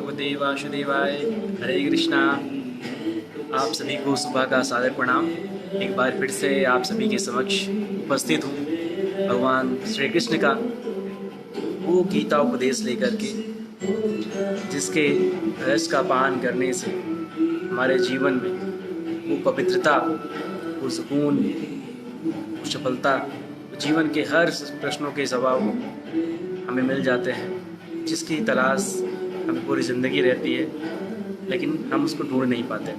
भगवते वासुदेवाय। हरे कृष्णा। आप सभी को सुबह का सादर प्रणाम। एक बार फिर से आप सभी के समक्ष उपस्थित हूँ भगवान श्री कृष्ण का वो गीता उपदेश लेकर के, जिसके रस का पान करने से हमारे जीवन में वो पवित्रता, वो सुकून, वो सफलता, जीवन के हर प्रश्नों के जवाब हमें मिल जाते हैं, जिसकी तलाश हमें पूरी ज़िंदगी रहती है, लेकिन हम उसको ढूंढ नहीं पाते।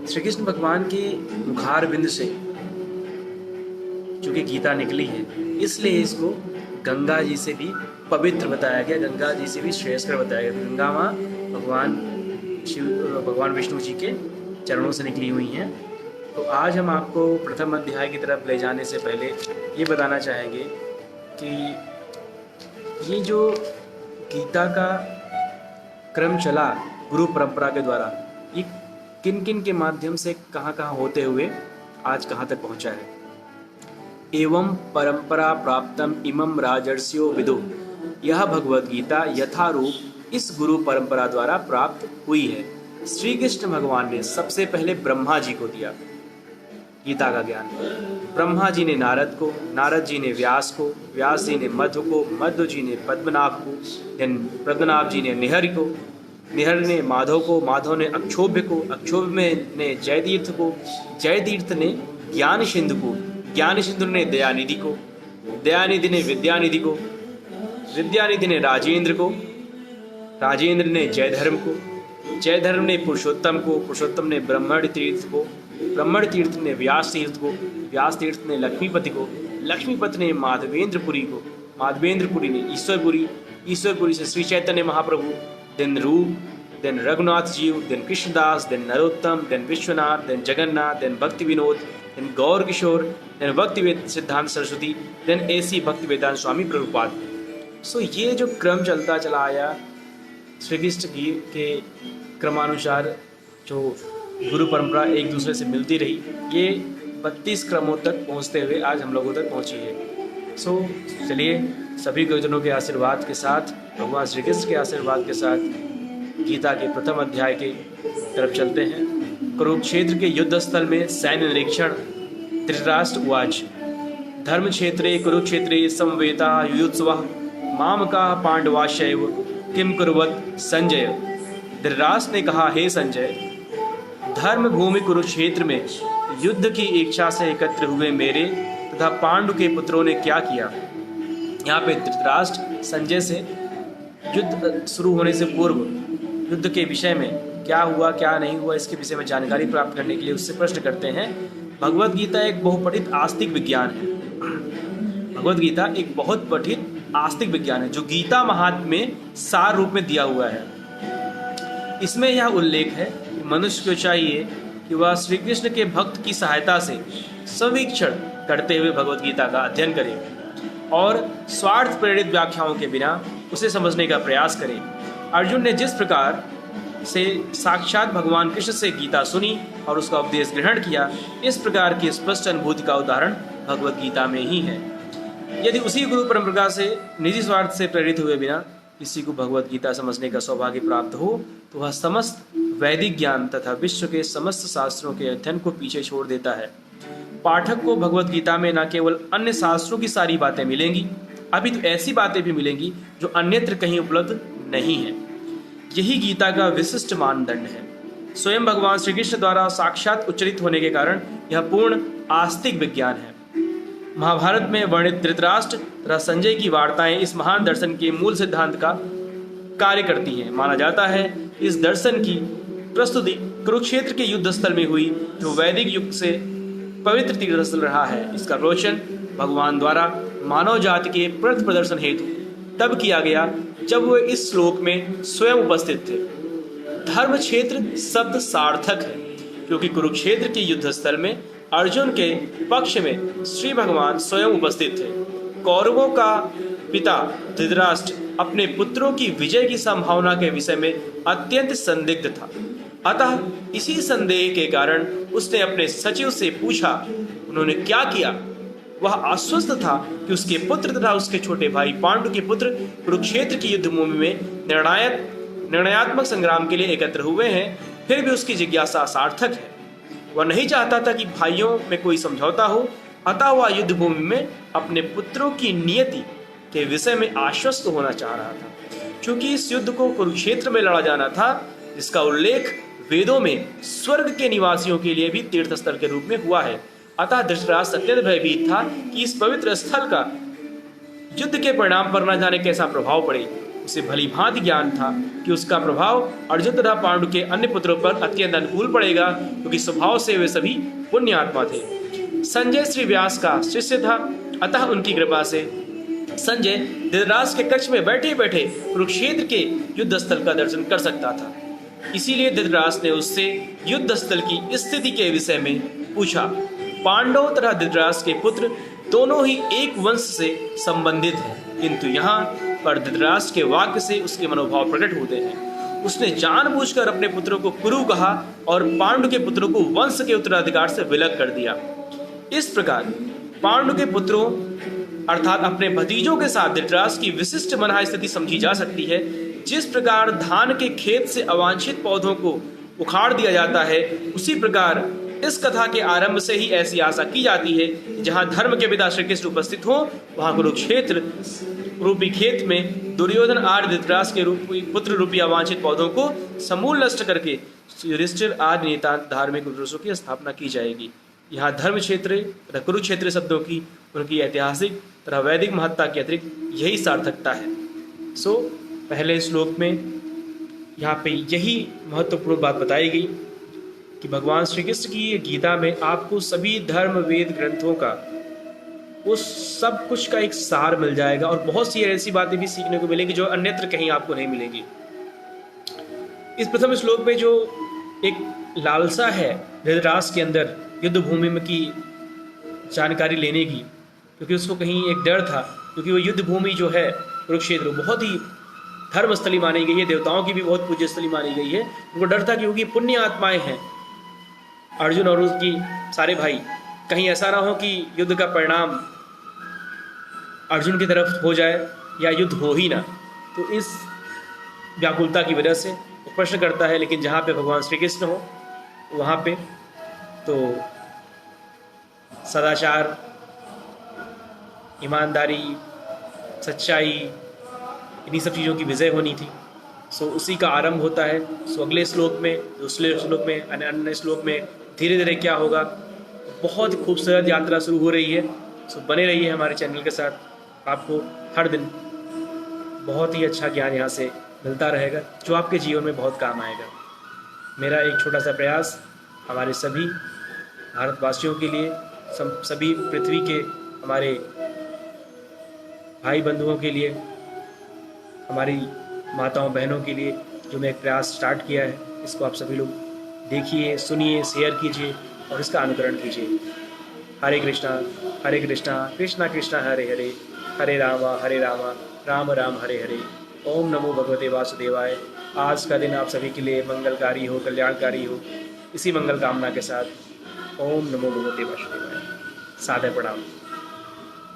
श्री कृष्ण भगवान के मुखार बिंद से चूँकि गीता निकली है, इसलिए इसको गंगा जी से भी पवित्र बताया गया, गंगा जी से भी श्रेयस्कर बताया गया। गंगा माँ भगवान विष्णु जी के चरणों से निकली हुई हैं। तो आज हम आपको प्रथम अध्याय की तरफ ले जाने से पहले ये बताना चाहेंगे कि ये जो गीता का क्रम चला गुरु परंपरा के द्वारा, ये किन किन के माध्यम से कहाँ कहाँ होते हुए आज कहाँ तक पहुँचा है। एवं परंपरा प्राप्तम इमं राजर्षियो विदु, यह भगवद गीता यथारूप इस गुरु परंपरा द्वारा प्राप्त हुई है। श्री कृष्ण भगवान ने सबसे पहले ब्रह्मा जी को दिया गीता का ज्ञान। ब्रह्मा जी ने नारद को, नारद जी ने व्यास को, व्यास जी ने मध्व को, मध्व जी ने पद्मनाभ को, पद्मनाभ जी ने निहर को, निहर ने माधव को, माधव ने अक्षोभ्य को, अक्षोभ्य ने जयतीर्थ को, जयतीर्थ ने ज्ञान सिंधु को, ज्ञान सिंधु ने दयानिधि को, दयानिधि ने विद्यानिधि को, विद्यानिधि ने राजेंद्र को, राजेंद्र ने जयधर्म को, जयधर्म ने पुरुषोत्तम को, पुरुषोत्तम ने ब्रह्मण तीर्थ को, ब्रह्मण तीर्थ ने व्यास तीर्थ को, व्यास तीर्थ ने लक्ष्मीपति को, लक्ष्मीपति ने माधवेंद्रपुरी को, माधवेंद्रपुरी ने ईश्वरपुरी, ईश्वरपुरी से Shri Chaitanya Mahaprabhu, then Rup, then Raghunath Jiva, then Krishnadas, then Narottam, then Vishwanath, then Jagannath, then Bhakti Vinod, then Gaur Kishore, then Bhakti Siddhanta Saraswati, then ऐसी भक्ति वेदांत स्वामी प्रभुपाद। सो ये जो क्रम चलता चला आया श्री कृष्ण की के क्रमानुसार, जो गुरु परंपरा एक दूसरे से मिलती रही, ये 32 क्रमों तक पहुंचते हुए आज हम लोगों तक पहुंची है। सो चलिए सभी गुरुजनों के आशीर्वाद के साथ, भगवान श्री कृष्ण के आशीर्वाद के साथ गीता के प्रथम अध्याय के तरफ चलते हैं। कुरुक्षेत्र के युद्ध स्थल में सैन्य निरीक्षण। धृतराष्ट्र उवाच धर्म क्षेत्रे कुरुक्षेत्रे समवेता युयुत्सवः मामका पांडवाश्चैव किम कुर्वत संजय। धृतराष्ट्र ने कहा, हे संजय, धर्म भूमि कुरुक्षेत्र में युद्ध की इच्छा से एकत्र हुए मेरे तथा पांडु के पुत्रों ने क्या किया। यहाँ पे धृतराष्ट्र संजय से युद्ध शुरू होने से पूर्व युद्ध के विषय में क्या हुआ क्या नहीं हुआ, इसके विषय में जानकारी प्राप्त करने के लिए उससे प्रश्न करते हैं। भगवद गीता एक बहुपठित आस्तिक विज्ञान है। भगवद गीता एक बहुत पठित आस्तिक विज्ञान है जो गीता महात्म्य में सार रूप में दिया हुआ है। इसमें यह उल्लेख है कि मनुष्य को चाहिए कि वह श्री कृष्ण के भक्त की सहायता से सवीक्षण करते हुए भगवद गीता का अध्ययन करे और स्वार्थ प्रेरित व्याख्याओं के बिना उसे समझने का प्रयास करे। अर्जुन ने जिस प्रकार से साक्षात भगवान कृष्ण से गीता सुनी और उसका उपदेश ग्रहण किया, इस प्रकार की स्पष्ट अनुभूति का उदाहरण भगवद गीता में ही है। यदि उसी गुरु परंपरा से निजी स्वार्थ से प्रेरित हुए बिना किसी को भगवद गीता समझने का सौभाग्य प्राप्त हो, तो वह समस्त वैदिक ज्ञान तथा विश्व के समस्त शास्त्रों के अध्ययन को पीछे छोड़ देता है। पाठक को भगवद गीता में न केवल अन्य शास्त्रों की सारी बातें मिलेंगी, अभी तो ऐसी बातें भी मिलेंगी जो अन्यत्र कहीं उपलब्ध नहीं है। यही गीता का विशिष्ट मानदंड है। स्वयं भगवान श्री कृष्ण द्वारा साक्षात उच्चरित होने के कारण यह पूर्ण आस्तिक विज्ञान है। महाभारत में वर्णित धृतराष्ट्र तथा संजय की वार्ताएं इस महान दर्शन के मूल सिद्धांत का कार्य करती हैं। माना जाता है इस दर्शन की प्रस्तुति कुरुक्षेत्र के युद्ध स्थल में हुई, जो वैदिक युग से पवित्र तीर्थ स्थल रहा है। इसका रोशन भगवान द्वारा मानव जाति के प्रथ प्रदर्शन हेतु तब किया गया जब वे इस श्लोक में स्वयं उपस्थित थे। धर्म क्षेत्र शब्द सार्थक है, क्योंकि कुरुक्षेत्र के युद्ध स्थल में अर्जुन के पक्ष में श्री भगवान स्वयं उपस्थित थे। कौरवों का पिता धृतराष्ट्र अपने पुत्रों की विजय की संभावना के विषय में अत्यंत संदिग्ध था। अतः इसी संदेह के कारण उसने अपने सचिव से पूछा, उन्होंने क्या किया। वह आश्वस्त था कि उसके पुत्र तथा उसके छोटे भाई पांडु के पुत्र कुरुक्षेत्र की युद्ध भूमि में निर्णयात्मक संग्राम के लिए एकत्र हुए हैं, फिर भी उसकी जिज्ञासा सार्थक है। वह नहीं चाहता था कि भाइयों में कोई समझौता हो, अतः वह युद्ध भूमि में अपने पुत्रों की नियति के विषय में आश्वस्त होना चाह रहा था। क्योंकि इस युद्ध को कुरुक्षेत्र में लड़ा जाना था, जिसका उल्लेख वेदों में स्वर्ग के निवासियों के लिए भी तीर्थ स्थल के रूप में हुआ है, अतः धृतराष्ट्र अत्यंत भयभीत था कि इस पवित्र स्थल का युद्ध के परिणाम पर न जाने कैसा प्रभाव पड़े। उसे भली भांति ज्ञान था कि उसका प्रभाव अर्जुन तथा पांडु के अन्य पुत्रों पर अत्यंत अनुकूल पड़ेगा, क्योंकि स्वभाव से वे सभी पुण्यात्मा थे। संजय श्री व्यास का शिष्य था, अतः उनकी कृपा से संजय धृतराष्ट्र के कक्ष में बैठे बैठे कुरुक्षेत्र के युद्ध स्थल का दर्शन कर सकता था। इसीलिए धृतराष्ट्र ने उससे युद्ध स्थल की स्थिति के विषय में पूछा। पांडव तथा धृतराष्ट्र के पुत्र दोनों ही एक वंश से संबंधित हैं, किंतु यहाँ पर धृतराष्ट्र के वाक्य से उसके मनोभाव प्रकट होते हैं। उसने जानबूझकर अपने पुत्रों को कुरु कहा और पांडु के पुत्रों को वंश के उत्तराधिकार से विलग कर दिया। इस प्रकार पांडु के पुत्रों अर्थात अपने भतीजों के साथ धृतराष्ट्र की विशिष्ट मनहा स्थिति समझी जा सकती है। जिस प्रकार धान के खेत से अवांछित पौधों को उखाड़ दिया जाता है, उसी प्रकार इस कथा के आरंभ से ही ऐसी आशा की जाती है कि जहां धर्म के पिता श्री कृष्ण उपस्थित हो, वहां कुरुक्षेत्र रूपी खेत में दुर्योधन आदि धृतराष्ट्र के रूपी पुत्र रूपी अवांछित पौधों को समूल नष्ट करके युधिष्ठिर आदि नेता धार्मिक उद्देश्यों की स्थापना की जाएगी। यहाँ धर्म क्षेत्र तथा कुरुक्षेत्र शब्दों की उनकी ऐतिहासिक तथा वैदिक महत्ता के अतिरिक्त यही सार्थकता है। पहले श्लोक में यहाँ पे यही महत्वपूर्ण बात बताई गई कि भगवान श्री कृष्ण की गीता में आपको सभी धर्म वेद ग्रंथों का उस सब कुछ का एक सार मिल जाएगा और बहुत सी ऐसी बातें भी सीखने को मिलेंगी जो अन्यत्र कहीं आपको नहीं मिलेंगी। इस प्रथम श्लोक में जो एक लालसा है धृतराष्ट्र के अंदर युद्ध भूमि में की जानकारी लेने की, क्योंकि उसको कहीं एक डर था, क्योंकि वो युद्ध भूमि जो है कुरुक्षेत्र बहुत ही धर्मस्थली मानी गई है, देवताओं की भी बहुत पूज्य स्थली मानी गई है। उनको डर था क्योंकि पुण्य आत्माएं हैं अर्जुन और उसकी सारे भाई, कहीं ऐसा ना हो कि युद्ध का परिणाम अर्जुन की तरफ हो जाए या युद्ध हो ही ना। तो इस व्याकुलता की वजह से वो प्रश्न करता है, लेकिन जहाँ पे भगवान श्री कृष्ण हो वहाँ पे तो सदाचार, ईमानदारी, सच्चाई, इन्हीं सब चीज़ों की विजय होनी थी। सो उसी का आरंभ होता है। सो अगले श्लोक में, दूसरे श्लोक में, अन्य श्लोक में धीरे धीरे क्या होगा, बहुत खूबसूरत यात्रा शुरू हो रही है। सो बने रहिए हमारे चैनल के साथ, आपको हर दिन बहुत ही अच्छा ज्ञान यहाँ से मिलता रहेगा जो आपके जीवन में बहुत काम आएगा। मेरा एक छोटा सा प्रयास हमारे सभी भारतवासियों के लिए, सभी पृथ्वी के हमारे भाई बंधुओं के लिए, हमारी माताओं बहनों के लिए जो मैं एक प्रयास स्टार्ट किया है, इसको आप सभी लोग देखिए, सुनिए, शेयर कीजिए और इसका अनुकरण कीजिए। हरे कृष्णा कृष्णा कृष्णा हरे हरे, हरे राम राम राम हरे हरे। ओम नमो भगवते वासुदेवाय। आज का दिन आप सभी के लिए मंगलकारी हो, कल्याणकारी हो, इसी मंगल कामना के साथ ओम नमो भगवते वासुदेवाय। सादर प्रणाम।